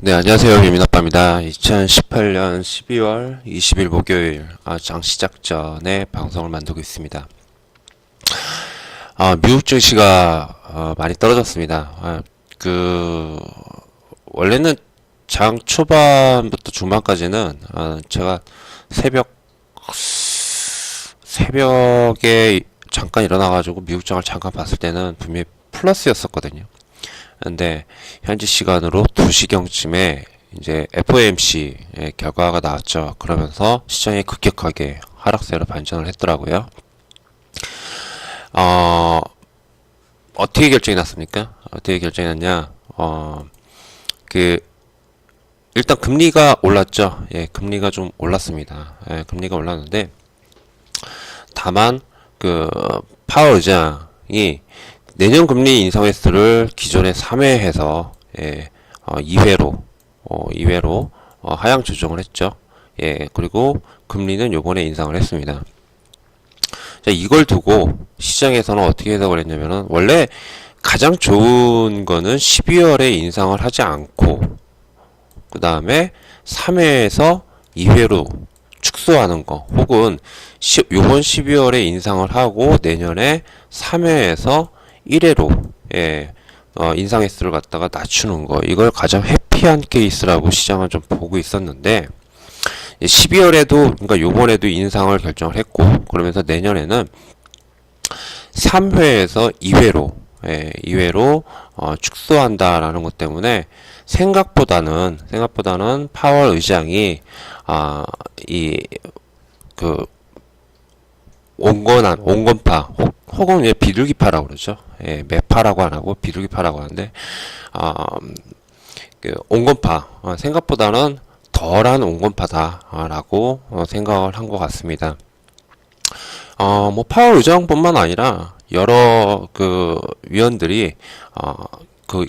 네, 안녕하세요. 유민아빠입니다. 2018년 12월 20일 목요일, 장 시작 전에 방송을 만들고 있습니다. 미국 증시가 많이 떨어졌습니다. 원래는 장 초반부터 중반까지는 제가 새벽에 잠깐 일어나가지고 미국장을 잠깐 봤을 때는 분명히 플러스였었거든요. 근데 현지 시간으로 2시경쯤에 이제 FOMC의 결과가 나왔죠. 그러면서 시장이 급격하게 하락세로 반전을 했더라고요. 어떻게 결정이 났습니까? 어떻게 결정이 났냐? 일단 금리가 올랐죠. 예, 금리가 좀 올랐습니다. 예, 금리가 올랐는데, 다만, 파월 의장이 내년 금리 인상 횟수를 기존에 3회해서 2회로 하향 조정을 했죠. 예, 그리고 금리는 요번에 인상을 했습니다. 자, 이걸 두고 시장에서는 어떻게 해석을 했냐면은 원래 가장 좋은 거는 12월에 인상을 하지 않고 그 다음에 3회에서 2회로 축소하는 거 혹은 요번 12월에 인상을 하고 내년에 3회에서 1회로 인상 횟수를 갖다가 낮추는 거, 이걸 가장 해피한 케이스라고 시장은 좀 보고 있었는데 12월에도 그러니까 요번에도 인상을 결정을 했고, 그러면서 내년에는 3회에서 2회로 축소한다라는 것 때문에 생각보다는 파월 의장이 온건파 혹은 비둘기파라고 그러죠. 예, 매파라고 안 하고 비둘기파라고 하는데 온건파, 생각보다는 덜한 온건파다라고 생각을 한 것 같습니다. 파월 의장뿐만 아니라 여러 위원들이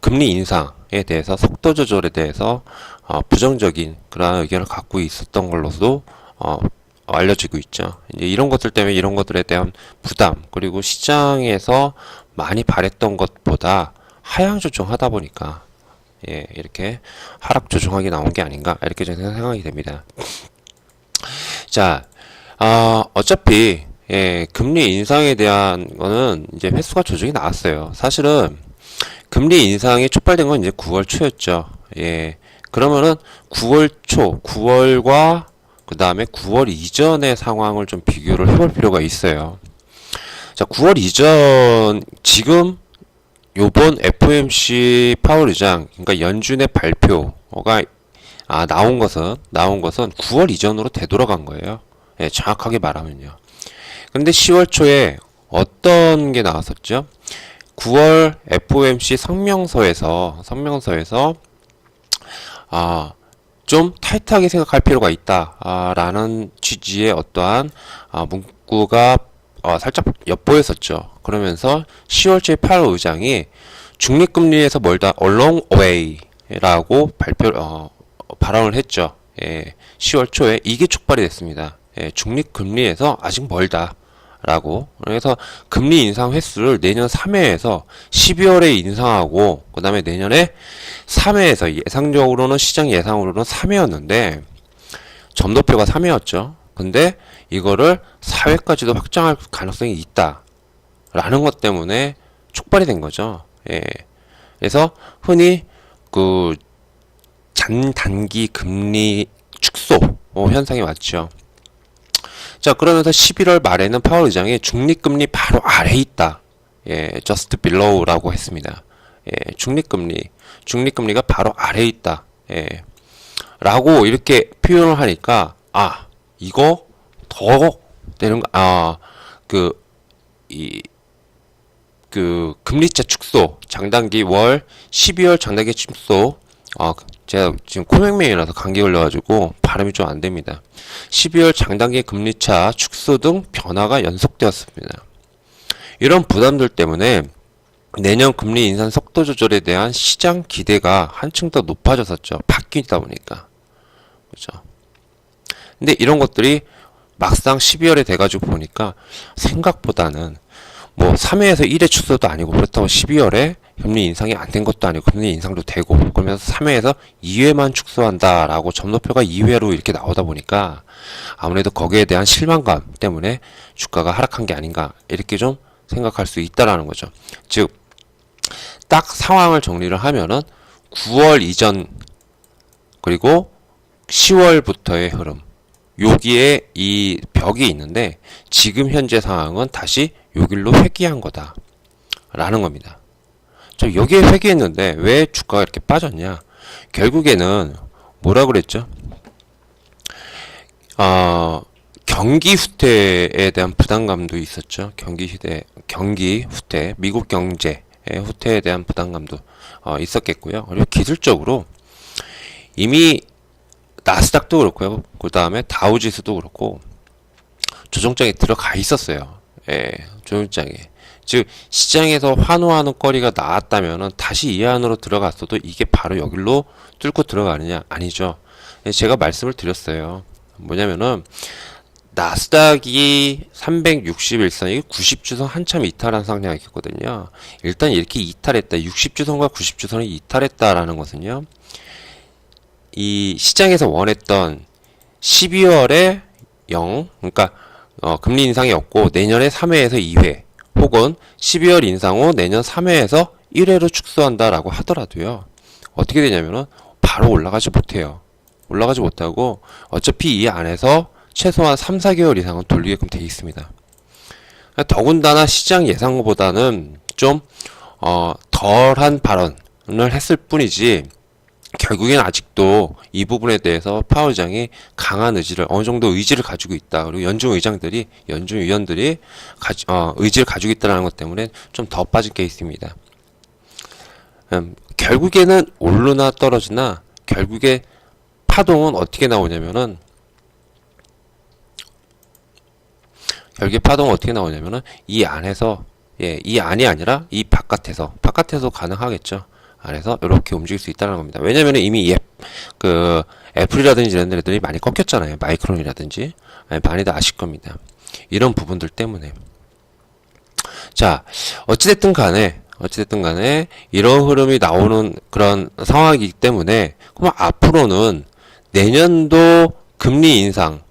금리 인상에 대해서, 속도 조절에 대해서 부정적인 그런 의견을 갖고 있었던 걸로도 알려지고 있죠. 이제 이런 것들 때문에 이런 것들에 대한 부담, 그리고 시장에서 많이 바랬던 것보다 하향 조정하다 보니까 이렇게 하락 조정하게 나온 게 아닌가, 이렇게 저는 생각이 됩니다. 자, 어차피 금리 인상에 대한 거는 이제 횟수가 조정이 나왔어요. 사실은 금리 인상이 촉발된 건 이제 9월 초였죠. 그러면은 9월 초, 9월과 그 다음에 9월 이전의 상황을 좀 비교를 해볼 필요가 있어요. 자, 9월 이전, 지금 요번 FOMC 파월 의장, 그러니까 연준의 발표가 나온 것은 9월 이전으로 되돌아간 거예요. 예, 정확하게 말하면요. 근데 10월 초에 어떤 게 나왔었죠? 9월 FOMC 성명서에서 좀 타이트하게 생각할 필요가 있다 라는 취지의 어떠한 문구가 살짝 엿보였었죠. 그러면서 10월초에 파월 의장이 중립금리에서 멀다 along way 라고 발언을 했죠. 10월 초에 이게 촉발이 됐습니다. 중립금리에서 아직 멀다 라고. 그래서 금리 인상 횟수를 내년 3회에서 12월에 인상하고 그 다음에 내년에 3회에서 예상적으로는, 시장 예상으로는 3회였는데 점도표가 3회였죠. 근데 이거를 4회까지도 확장할 가능성이 있다 라는 것 때문에 촉발이 된 거죠. 그래서 흔히 단기 금리 축소 현상이 왔죠. 자, 그러면서 11월 말에는 파월 의장이 중립금리 바로 아래에 있다. just below라고 했습니다. 중립금리가 바로 아래에 있다. 라고 이렇게 표현을 하니까, 이거 더 되는 거, 금리차 축소, 장단기 12월 장단기 축소, 제가 지금 코맹맹이라서 감기 걸려가지고 발음이 좀 안 됩니다. 12월 장단기 금리차 축소 등 변화가 연속되었습니다. 이런 부담들 때문에 내년 금리 인상 속도 조절에 대한 시장 기대가 한층 더 높아졌었죠. 바뀌다 보니까. 그렇죠. 근데 이런 것들이 막상 12월에 돼가지고 보니까 생각보다는 3회에서 1회 축소도 아니고, 그렇다고 12월에 금리 인상이 안 된 것도 아니고 금리 인상도 되고 그러면서 3회에서 2회만 축소한다라고 점도표가 2회로 이렇게 나오다 보니까 아무래도 거기에 대한 실망감 때문에 주가가 하락한 게 아닌가 이렇게 좀 생각할 수 있다라는 거죠. 즉, 딱 상황을 정리를 하면은 9월 이전 그리고 10월부터의 흐름 여기에 이 벽이 있는데 지금 현재 상황은 다시 여길로 회귀한 거다 라는 겁니다. 저 여기에 회귀했는데 왜 주가가 이렇게 빠졌냐? 결국에는 뭐라 그랬죠? 경기 후퇴에 대한 부담감도 있었죠. 경기 후퇴, 미국 경제의 후퇴에 대한 부담감도 있었겠고요. 그리고 기술적으로 이미 나스닥도 그렇고요. 그 다음에 다우지수도 그렇고 조정장에 들어가 있었어요. 예, 조정장에. 즉 시장에서 환호하는 거리가 나왔다면은 다시 이 안으로 들어갔어도 이게 바로 여기로 뚫고 들어가느냐? 아니죠. 제가 말씀을 드렸어요. 뭐냐면은 나스닥이 361선, 이게 90주선 한참 이탈한 상황이었거든요. 일단 이렇게 이탈했다. 60주선과 90주선이 이탈했다라는 것은요. 이 시장에서 원했던 12월에 0, 그러니까 금리 인상이 없고 내년에 3회에서 2회, 혹은 12월 인상 후 내년 3회에서 1회로 축소한다라고 하더라도요. 어떻게 되냐면은 바로 올라가지 못해요. 올라가지 못하고 어차피 이 안에서 최소한 3, 4개월 이상은 돌리게끔 되어 있습니다. 더군다나 시장 예상보다는 좀 덜한 발언을 했을 뿐이지 결국엔 아직도 이 부분에 대해서 파월장이 강한 의지를 어느 정도 의지를 가지고 있다. 그리고 연준 위원들이 의지를 가지고 있다는 것 때문에 좀 더 빠진 게 있습니다. 결국에는 오르나 떨어지나 결국에 파동은 어떻게 나오냐면은 이 안에서 이 안이 아니라 이 바깥에서 가능하겠죠. 안에서 이렇게 움직일 수 있다는 겁니다. 왜냐면 이미 애플이라든지 이런 애들이 많이 꺾였잖아요. 마이크론이라든지 많이들 아실 겁니다. 이런 부분들 때문에 자 어찌됐든 간에 이런 흐름이 나오는 그런 상황이기 때문에 그럼 앞으로는 내년도 금리 인상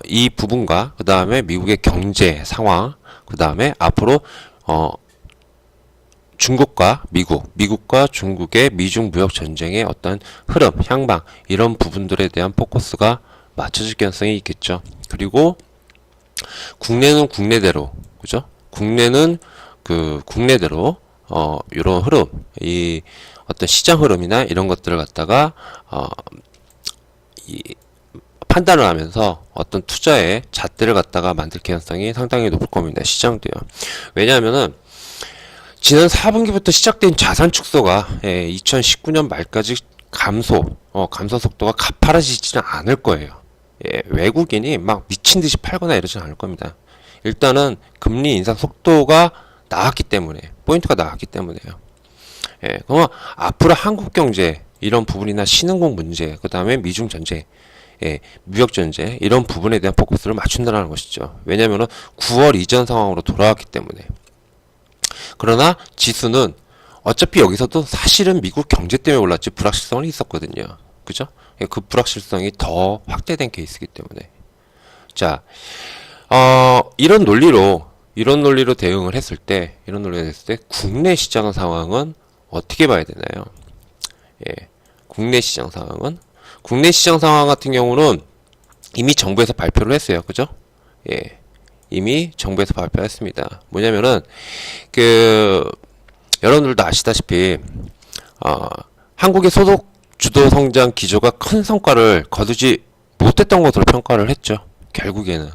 이 부분과 그 다음에 미국의 경제 상황 그 다음에 앞으로 중국과 미국과 중국의 미중 무역 전쟁의 어떤 흐름, 향방 이런 부분들에 대한 포커스가 맞춰질 가능성이 있겠죠. 그리고 국내는 국내대로, 그죠? 국내는 국내대로 이런 흐름, 이 어떤 시장 흐름이나 이런 것들을 갖다가 판단을 하면서 어떤 투자의 잣대를 갖다가 만들 가능성이 상당히 높을 겁니다. 시장도요. 왜냐하면은 지난 4분기부터 시작된 자산 축소가 2019년 말까지 감소 속도가 가파라지지는 않을 거예요. 외국인이 막 미친 듯이 팔거나 이러지는 않을 겁니다. 일단은 금리 인상 속도가 나왔기 때문에, 포인트가 나왔기 때문에요. 그러면 앞으로 한국 경제 이런 부분이나 신흥국 문제, 그 다음에 미중 전쟁, 무역 전쟁 이런 부분에 대한 포커스를 맞춘다는 것이죠. 왜냐하면 9월 이전 상황으로 돌아왔기 때문에. 그러나 지수는 어차피 여기서도 사실은 미국 경제 때문에 올랐지 불확실성은 있었거든요. 그죠? 그 불확실성이 더 확대된 케이스이기 때문에. 자, 이런 논리로 대응을 했을 때, 국내 시장 상황은 어떻게 봐야 되나요? 국내 시장 상황 같은 경우는 이미 정부에서 발표를 했어요. 그죠? 이미 정부에서 발표했습니다. 뭐냐면은 여러분들도 아시다시피 한국의 소득 주도 성장 기조가 큰 성과를 거두지 못했던 것으로 평가를 했죠. 결국에는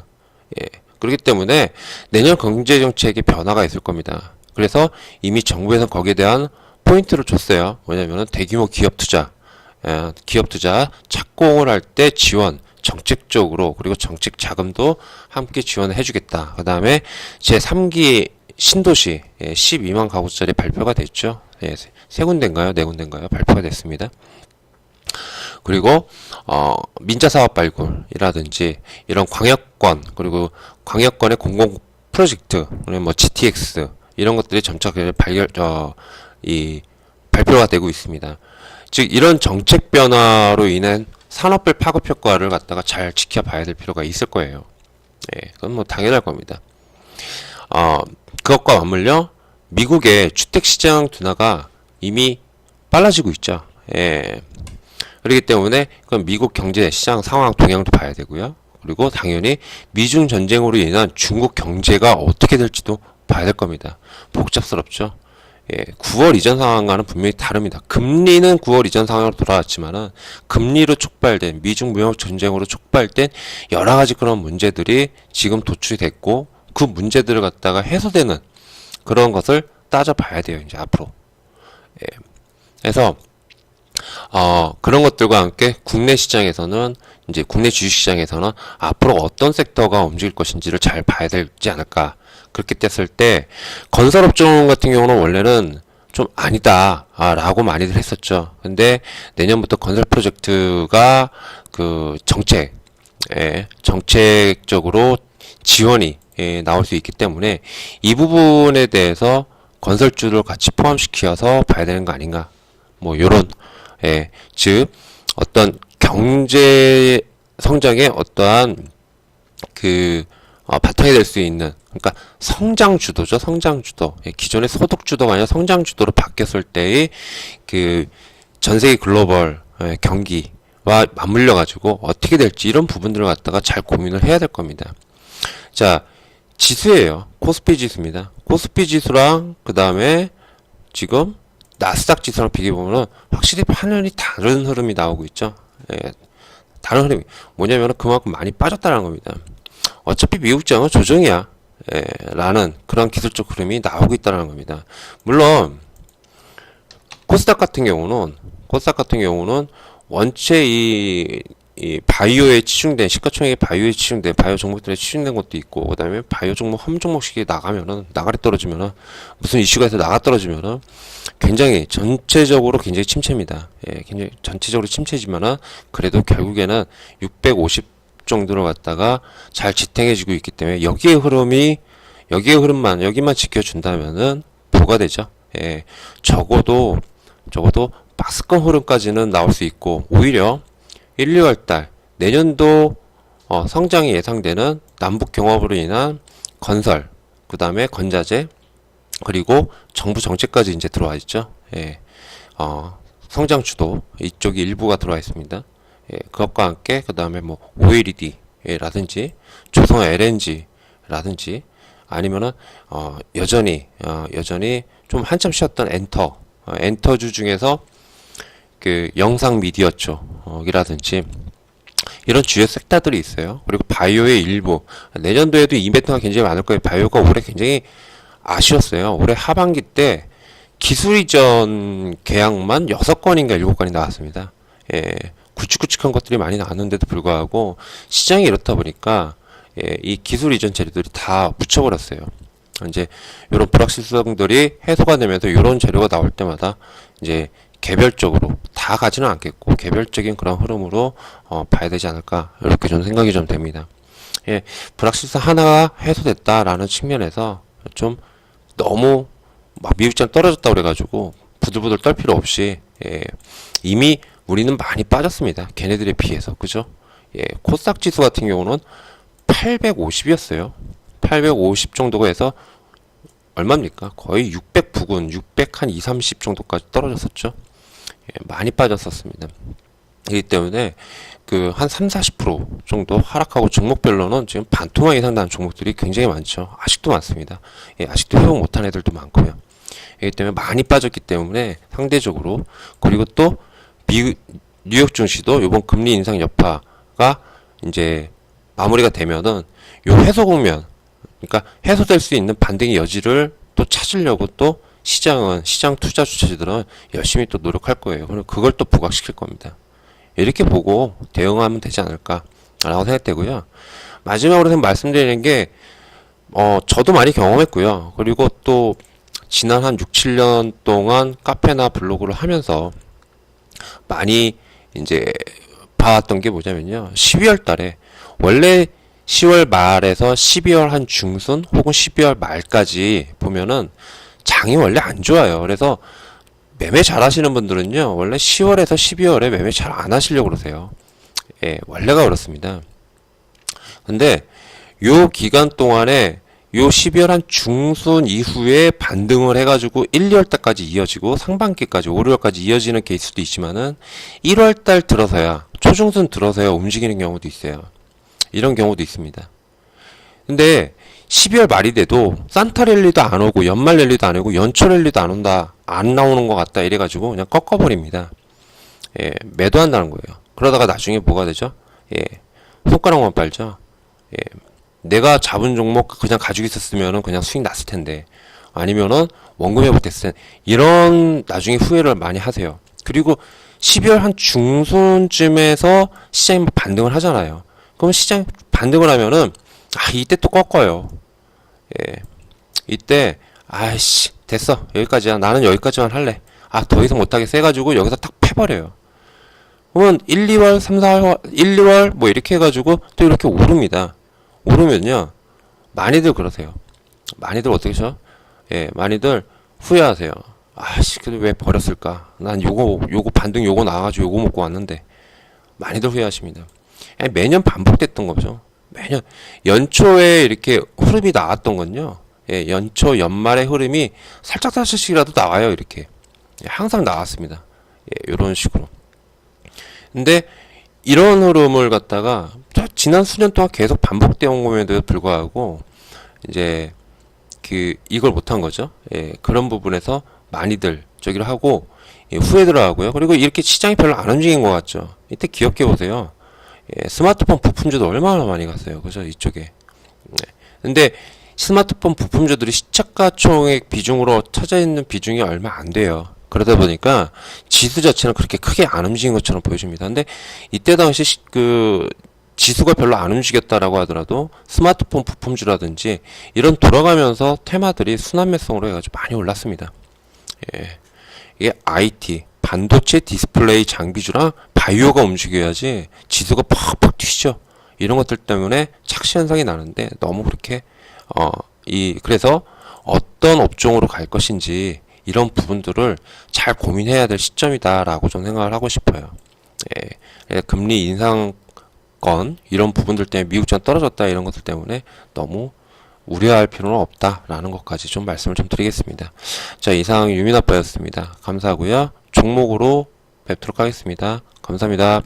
그렇기 때문에 내년 경제 정책에 변화가 있을 겁니다. 그래서 이미 정부에서 거기에 대한 포인트를 줬어요. 뭐냐면은 대규모 기업 투자 착공을 할 때 지원 정책적으로 그리고 정책 자금도 함께 지원을 해주겠다. 그 다음에 제3기 신도시 12만 가구짜리 발표가 됐죠. 세 군데인가요? 네 군데인가요? 발표가 됐습니다. 그리고 민자사업 발굴이라든지 이런 광역권 그리고 광역권의 공공 프로젝트, 뭐 GTX 이런 것들이 점차 발표가 되고 있습니다. 즉 이런 정책 변화로 인한 산업별 파급 효과를 갖다가 잘 지켜봐야 될 필요가 있을 거예요. 예, 그건 뭐 당연할 겁니다. 그것과 맞물려 미국의 주택시장 둔화가 이미 빨라지고 있죠. 예. 그렇기 때문에 그건 미국 경제 시장 상황 동향도 봐야 되고요. 그리고 당연히 미중 전쟁으로 인한 중국 경제가 어떻게 될지도 봐야 될 겁니다. 복잡스럽죠. 예, 9월 이전 상황과는 분명히 다릅니다. 금리는 9월 이전 상황으로 돌아왔지만은 금리로 촉발된 미중 무역 전쟁으로 촉발된 여러 가지 그런 문제들이 지금 도출이 됐고 그 문제들을 갖다가 해소되는 그런 것을 따져봐야 돼요. 이제 앞으로. 예. 그래서 그런 것들과 함께 국내 시장에서는 이제 국내 주식시장에서는 앞으로 어떤 섹터가 움직일 것인지를 잘 봐야 되지 않을까. 그렇게 됐을 때 건설업종 같은 경우는 원래는 좀 아니다 라고 많이들 했었죠. 근데 내년부터 건설 프로젝트가 그 정책적으로 지원이 나올 수 있기 때문에 이 부분에 대해서 건설주를 같이 포함시켜서 봐야 되는 거 아닌가. 뭐 요런 즉 어떤 경제 성장의 어떠한 그 바탕이 될 수 있는, 그러니까 성장 주도죠. 성장 주도. 기존의 소득 주도가 아니라 성장 주도로 바뀌었을 때의 그 전 세계 글로벌 경기와 맞물려 가지고 어떻게 될지 이런 부분들을 갖다가 잘 고민을 해야 될 겁니다. 자, 지수예요. 코스피 지수입니다. 코스피 지수랑 그 다음에 지금 나스닥 지수랑 비교해보면 확실히 화면이 다른 흐름이 나오고 있죠. 예, 다른 흐름이 뭐냐면 그만큼 많이 빠졌다는 겁니다. 어차피 미국 시장은 조정이야 라는 그런 기술적 흐름이 나오고 있다는 겁니다. 물론 코스닥 같은 경우는 원체 이 바이오에 치중된 시가총액이 바이오에 치중된 바이오 종목들에 치중된 것도 있고, 그 다음에 바이오 종목 한 종목씩이 나가면은 나가리 떨어지면은 무슨 이슈가 해서 나가 떨어지면은 굉장히 전체적으로 굉장히 침체입니다. 예, 굉장히 전체적으로 침체지만은 그래도 결국에는 650 정도를 갖다가 잘 지탱해지고 있기 때문에 여기의 흐름만 지켜준다면은 부가 되죠. 예, 적어도 박스권 흐름까지는 나올 수 있고, 오히려 1, 2월달 내년도 성장이 예상되는 남북 경합으로 인한 건설, 그 다음에 건자재, 그리고 정부 정책까지 이제 들어와 있죠. 예, 성장 주도 이쪽이 일부가 들어와 있습니다. 예, 그것과 함께 그 다음에 뭐 OLED 라든지 조성 LNG라든지 아니면은 여전히 좀 한참 쉬었던 엔터주 중에서 그 영상 미디어 쪽이라든지 이런 주요 섹터들이 있어요. 그리고 바이오의 일부, 내년도에도 이벤트가 굉장히 많을 거예요. 바이오가 올해 굉장히 아쉬웠어요. 올해 하반기 때 기술 이전 계약만 6건인가 7건이 나왔습니다. 예, 굵직굵직한 것들이 많이 나왔는데도 불구하고 시장이 이렇다 보니까 이 기술 이전 재료들이 다 묻혀버렸어요. 이제 이런 불확실성들이 해소가 되면서 이런 재료가 나올 때마다 이제 개별적으로 다 가지는 않겠고 개별적인 그런 흐름으로 봐야 되지 않을까, 이렇게 좀 생각이 좀 됩니다. 예, 불확실성 하나가 해소됐다라는 측면에서 좀 너무 막 미국장 떨어졌다 그래가지고 부들부들 떨 필요 없이 이미 우리는 많이 빠졌습니다. 걔네들에 비해서. 그죠? 예, 코스닥 지수 같은 경우는 850이었어요. 850 정도가 해서 얼마입니까? 거의 600 부근, 600 한 2, 30 정도까지 떨어졌었죠. 예, 많이 빠졌었습니다. 그렇기 때문에 그 한 3, 40% 정도 하락하고 종목별로는 지금 반토막 이상 나는 종목들이 굉장히 많죠. 아직도 많습니다. 예, 아직도 회복 못한 애들도 많고요. 그렇기 때문에 많이 빠졌기 때문에 상대적으로, 그리고 또 뉴욕 증시도 이번 금리 인상 여파가 이제 마무리가 되면은 요 해소 국면, 그러니까 해소될 수 있는 반등의 여지를 또 찾으려고 또 시장 투자 주체들은 열심히 또 노력할 거예요. 그리고 그걸 또 부각시킬 겁니다. 이렇게 보고 대응하면 되지 않을까라고 생각되고요. 마지막으로 말씀드리는 게 저도 많이 경험했고요. 그리고 또 지난 한 6, 7년 동안 카페나 블로그를 하면서 많이 이제 봐왔던 게 뭐냐면요. 12월 달에 원래 10월 말에서 12월 한 중순 혹은 12월 말까지 보면은 장이 원래 안 좋아요. 그래서 매매 잘 하시는 분들은요, 원래 10월에서 12월에 매매 잘 안 하시려고 그러세요. 예, 원래가 그렇습니다. 근데 요 기간 동안에 요 12월 한 중순 이후에 반등을 해가지고 1, 2월 달까지 이어지고 상반기까지 5, 6월까지 이어지는 케이스도 있지만은 1월 달 들어서야 초중순 들어서야 움직이는 경우도 있어요. 이런 경우도 있습니다. 근데 12월 말이 돼도 산타 랠리도 안 오고 연말 랠리도 안 오고 연초 랠리도 안 온다, 안 나오는 것 같다 이래가지고 그냥 꺾어버립니다. 예, 매도한다는 거예요. 그러다가 나중에 뭐가 되죠? 예, 손가락만 빨죠. 예, 내가 잡은 종목 그냥 가지고 있었으면은 그냥 수익 났을 텐데, 아니면은 원금 회복됐을 텐데, 이런 나중에 후회를 많이 하세요. 그리고 12월 한 중순쯤에서 시장이 반등을 하잖아요. 그럼 시장 반등을 하면은 이때 또 꺾어요. 예, 이때 아이씨 됐어 여기까지야, 나는 여기까지만 할래, 더 이상 못하겠어 해가지고 여기서 딱 패버려요. 그러면 1, 2월, 3, 4월, 1, 2월 뭐 이렇게 해가지고 또 이렇게 오릅니다. 오르면요, 많이들 그러세요. 많이들 어떻게 하죠? 예, 많이들 후회하세요. 근데 왜 버렸을까? 난 요거 반등 요거 나와가지고 요거 먹고 왔는데. 많이들 후회하십니다. 매년 반복됐던 거죠. 매년 연초에 이렇게 흐름이 나왔던 건요, 예, 연초 연말의 흐름이 살짝씩이라도 나와요. 이렇게 항상 나왔습니다. 예, 이런 식으로. 근데 이런 흐름을 갖다가 지난 수년 동안 계속 반복되어 온 것에도 불구하고 이제 이걸 못한 거죠. 예, 그런 부분에서 많이들 저기를 하고, 예, 후회들 하고요. 그리고 이렇게 시장이 별로 안 움직인 것 같죠. 이때 기억해 보세요. 예, 스마트폰 부품주도 얼마나 많이 갔어요. 그죠? 이쪽에. 네. 근데 스마트폰 부품주들이 시가총액 비중으로 차지하는 있는 비중이 얼마 안 돼요. 그러다 보니까 지수 자체는 그렇게 크게 안 움직인 것처럼 보여집니다. 근데 이때 당시 지수가 별로 안 움직였다라고 하더라도 스마트폰 부품주라든지 이런 돌아가면서 테마들이 순환매성으로 해가지고 많이 올랐습니다. 예. 이게 IT, 반도체 디스플레이 장비주랑 바이오가 움직여야지 지수가 팍팍 튀죠. 이런 것들 때문에 착시 현상이 나는데, 너무 그렇게 그래서 어떤 업종으로 갈 것인지 이런 부분들을 잘 고민해야 될 시점이다라고 저는 생각을 하고 싶어요. 예. 금리 인상권 이런 부분들 때문에 미국장 떨어졌다 이런 것들 때문에 너무 우려할 필요는 없다라는 것까지 좀 말씀을 좀 드리겠습니다. 자, 이상 유민아빠였습니다. 감사하고요. 종목으로 뵙도록 하겠습니다. 감사합니다.